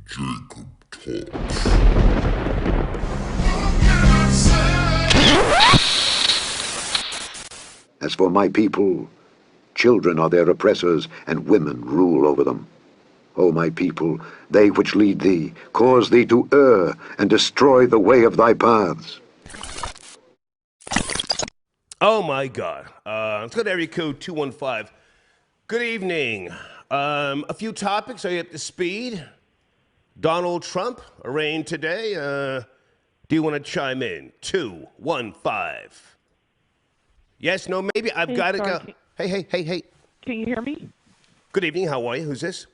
Jacob talks. As for my people, children are their oppressors, and women rule over them. O my people, they which lead thee cause thee to err, and destroy the way of thy paths. Oh my God. Let's go to area code 215. Good evening. A few topics. Are you up to speed? Donald Trump arraigned today. Do you want to chime in? 215. Yes, no, maybe. I've Hey, got to sorry. go. Hey. Can you hear me? Good evening. How are you? Who's this?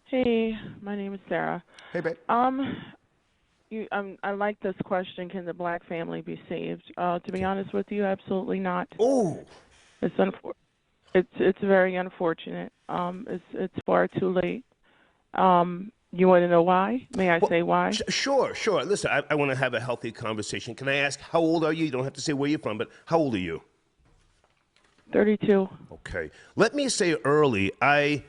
Hey, my name is Sarah. Hey, babe. I like this question. Can the black family be saved? To be honest with you, absolutely not. Oh. It's very unfortunate. It's far too late. You want to know why? May I say why? Sure. Listen, I want to have a healthy conversation. Can I ask, how old are you? You don't have to say where you're from, but how old are you? 32. Okay. Let me say early, I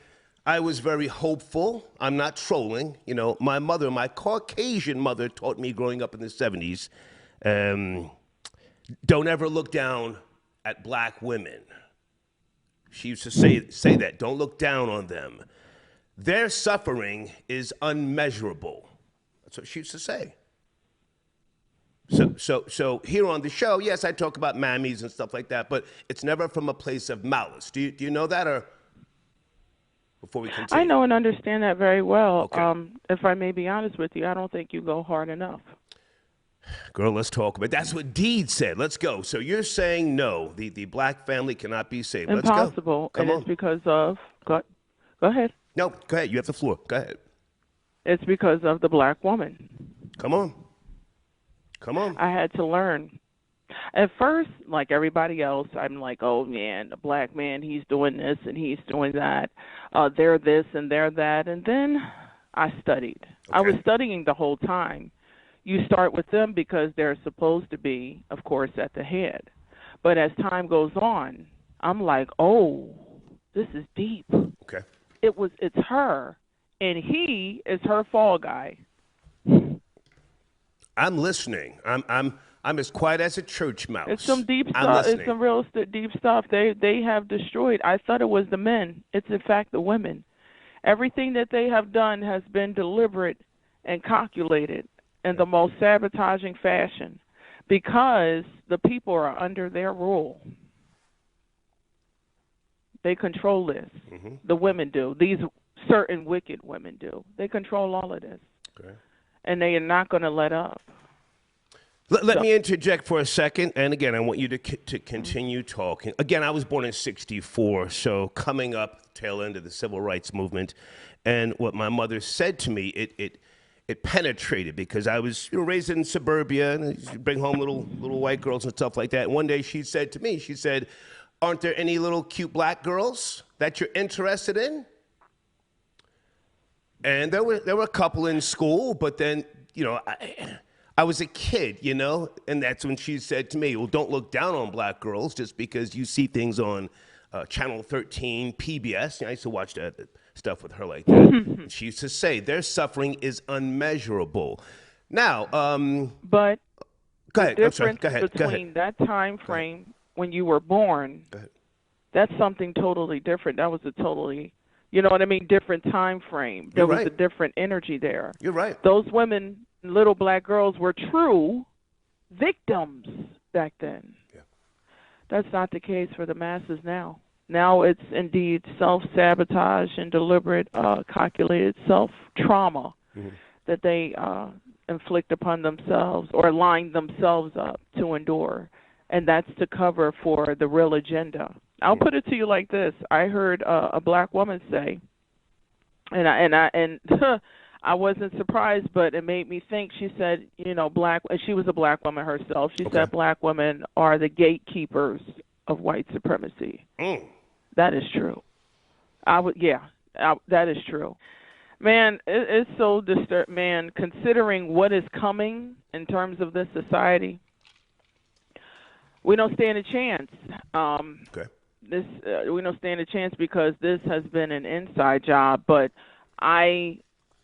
was very hopeful. I'm not trolling. You know, my mother, my Caucasian mother, taught me growing up in the 70s, don't ever look down at black women. She used to say that. Don't look down on them. Their suffering is unmeasurable. That's what she used to say. So here on the show, yes, I talk about mammies and stuff like that, but it's never from a place of malice. Do you know that, or before we continue? I know and understand that very well. Okay. If I may be honest with you, I don't think you go hard enough. Girl, let's talk about it. That's what Deed said. Let's go. So you're saying no, the black family cannot be saved. Let's go. Impossible. Come and on. It's because of go ahead. No, go ahead. You have the floor. Go ahead. It's because of the black woman. Come on. I had to learn. At first, like everybody else, I'm like, oh man, the black man, he's doing this and he's doing that. They're this and they're that. And then I studied. Okay. I was studying the whole time. You start with them because they're supposed to be, of course, at the head. But as time goes on, I'm like, oh, this is deep. Okay. It's her, and he is her fall guy. I'm listening. I'm as quiet as a church mouse. It's some deep I'm stuff. listening. It's some real deep stuff. They have destroyed. I thought it was the men. It's in fact the women. Everything that they have done has been deliberate and calculated in the most sabotaging fashion because the people are under their rule. They control this. Mm-hmm. The women do. These certain wicked women do. They control all of this. Okay. And they are not going to let up. Let me interject for a second. And again, I want you to continue talking. Again, I was born in 64, so coming up tail end of the civil rights movement. And what my mother said to me, it penetrated because I was raised in suburbia and she'd bring home little white girls and stuff like that. And one day she said to me, she said, aren't there any little cute black girls that you're interested in? And there were a couple in school, but then, I was a kid, and that's when she said to me, well, don't look down on black girls just because you see things on Channel 13, PBS. I used to watch that stuff with her like that. She used to say, their suffering is unmeasurable. Now, but go ahead. The I'm sorry. difference between that time frame when you were born, that's something totally different. That was a totally, different time frame. There was a different energy there. You're right. Those women, little black girls, were true victims back then. Yeah. That's not the case for the masses now. Now it's indeed self-sabotage and deliberate, calculated self-trauma that they inflict upon themselves or line themselves up to endure. And that's to cover for the real agenda. I'll put it to you like this. I heard a black woman say, and I wasn't surprised, but it made me think. She said, she was a black woman herself. She said black women are the gatekeepers of white supremacy. That is true. That is true. Man, it's so disturbing. Man, considering what is coming in terms of this society, we don't stand a chance. We don't stand a chance because this has been an inside job. But I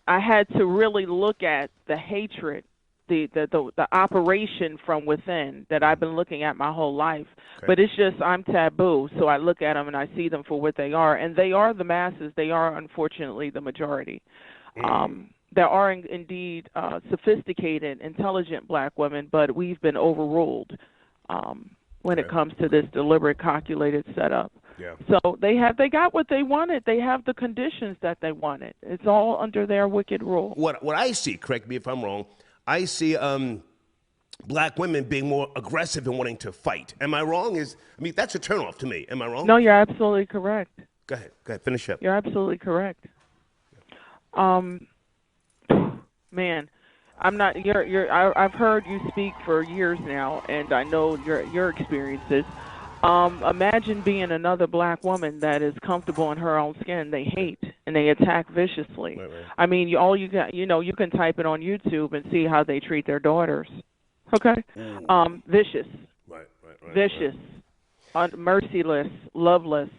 I had to really look at the hatred, the operation from within that I've been looking at my whole life. Okay. But it's just I'm taboo, so I look at them and I see them for what they are, and they are the masses. They are unfortunately the majority. There are indeed sophisticated, intelligent black women, but we've been overruled when it comes to this deliberate, calculated setup. Yeah. So they got what they wanted. They have the conditions that they wanted. It's all under their wicked rule. What I see, correct me if I'm wrong, I see black women being more aggressive and wanting to fight. Am I wrong? That's a turnoff to me. Am I wrong? No, you're absolutely correct. Go ahead, finish up. You're absolutely correct. Man, I'm not. I've heard you speak for years now, and I know your experiences. Imagine being another black woman that is comfortable in her own skin. They hate and they attack viciously. Right. I mean, you can type it on YouTube and see how they treat their daughters. Okay, vicious, Right. vicious, merciless, loveless.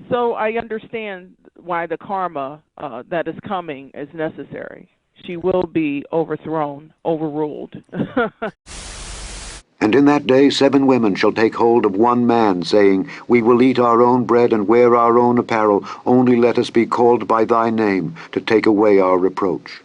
So I understand why the karma that is coming is necessary. She will be overthrown, overruled. And in that day 7 women shall take hold of one man, saying, We will eat our own bread and wear our own apparel, only let us be called by thy name, to take away our reproach.